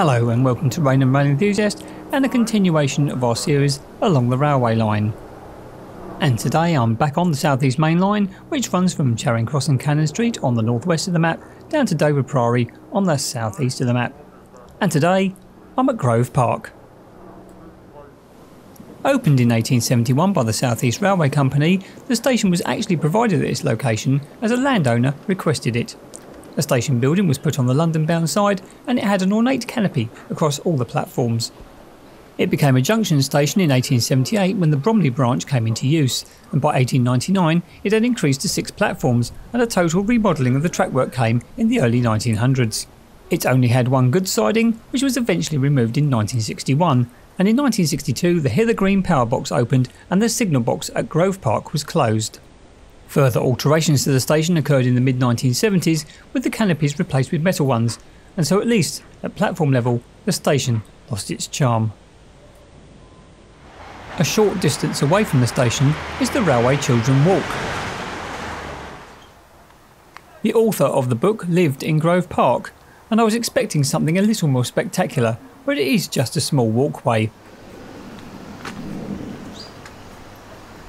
Hello and welcome to Rain and Rail Enthusiast and a continuation of our series along the railway line. And today I'm back on the South East Main Line, which runs from Charing Cross and Cannon Street on the northwest of the map down to Dover Priory on the southeast of the map. And today I'm at Grove Park. Opened in 1871 by the South East Railway Company, the station was actually provided at this location as a landowner requested it. A station building was put on the London-bound side and it had an ornate canopy across all the platforms. It became a junction station in 1878 when the Bromley branch came into use, and by 1899 it had increased to 6 platforms and a total remodelling of the trackwork came in the early 1900s. It only had one goods siding, which was eventually removed in 1961, and in 1962 the Hither Green power box opened and the signal box at Grove Park was closed. Further alterations to the station occurred in the mid-1970s with the canopies replaced with metal ones, and so at least at platform level the station lost its charm. A short distance away from the station is the Railway Children Walk. The author of the book lived in Grove Park, and I was expecting something a little more spectacular, but it is just a small walkway.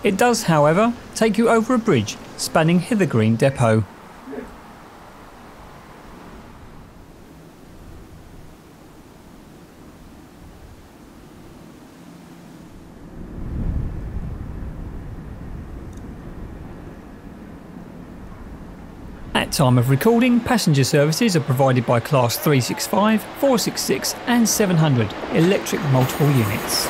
It does, however, take you over a bridge spanning Hither Green Depot. At time of recording, passenger services are provided by Class 365, 466 and 700 electric multiple units.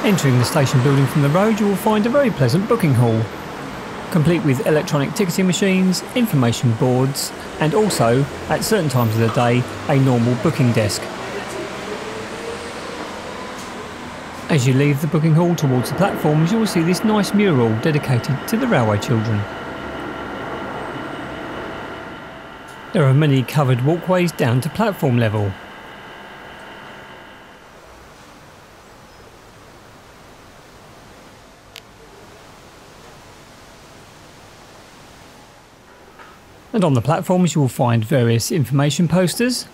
Entering the station building from the road, you will find a very pleasant booking hall, complete with electronic ticketing machines, information boards, and also, at certain times of the day, a normal booking desk. As you leave the booking hall towards the platforms, you will see this nice mural dedicated to the railway children. There are many covered walkways down to platform level. And on the platforms you will find various information posters,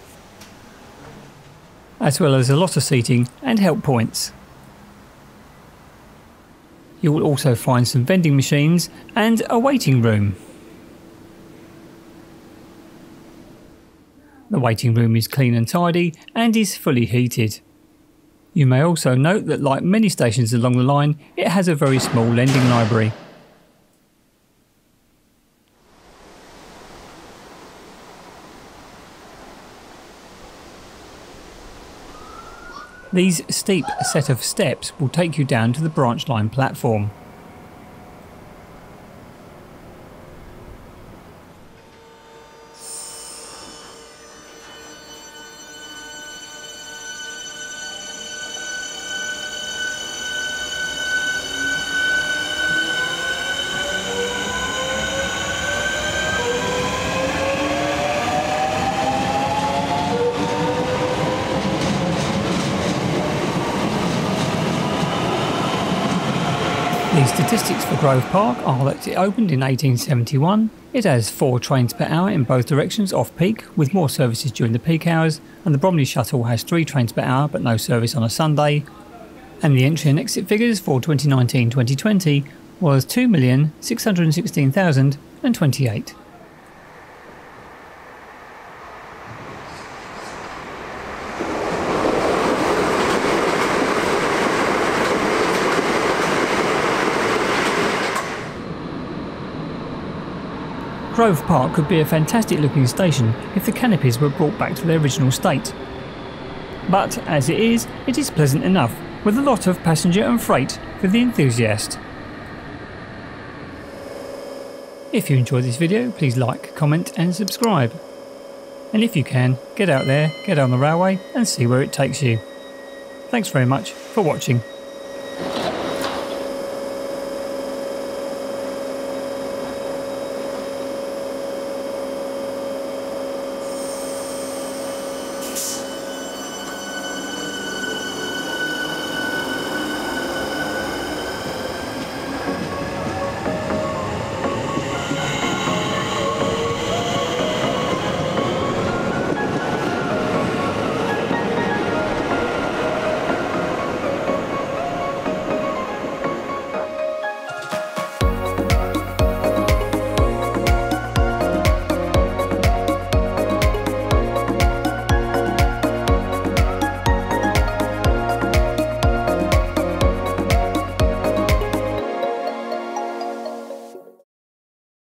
as well as a lot of seating and help points. You will also find some vending machines and a waiting room. The waiting room is clean and tidy and is fully heated. You may also note that, like many stations along the line, it has a very small lending library. These steep set of steps will take you down to the branch line platform. The statistics for Grove Park are that it opened in 1871, it has 4 trains per hour in both directions off-peak, with more services during the peak hours, and the Bromley Shuttle has 3 trains per hour but no service on a Sunday, and the entry and exit figures for 2019-2020 was 2,616,028. Grove Park could be a fantastic looking station if the canopies were brought back to their original state. But as it is pleasant enough, with a lot of passenger and freight for the enthusiast. If you enjoyed this video, please like, comment and subscribe. And if you can, get out there, get on the railway and see where it takes you. Thanks very much for watching.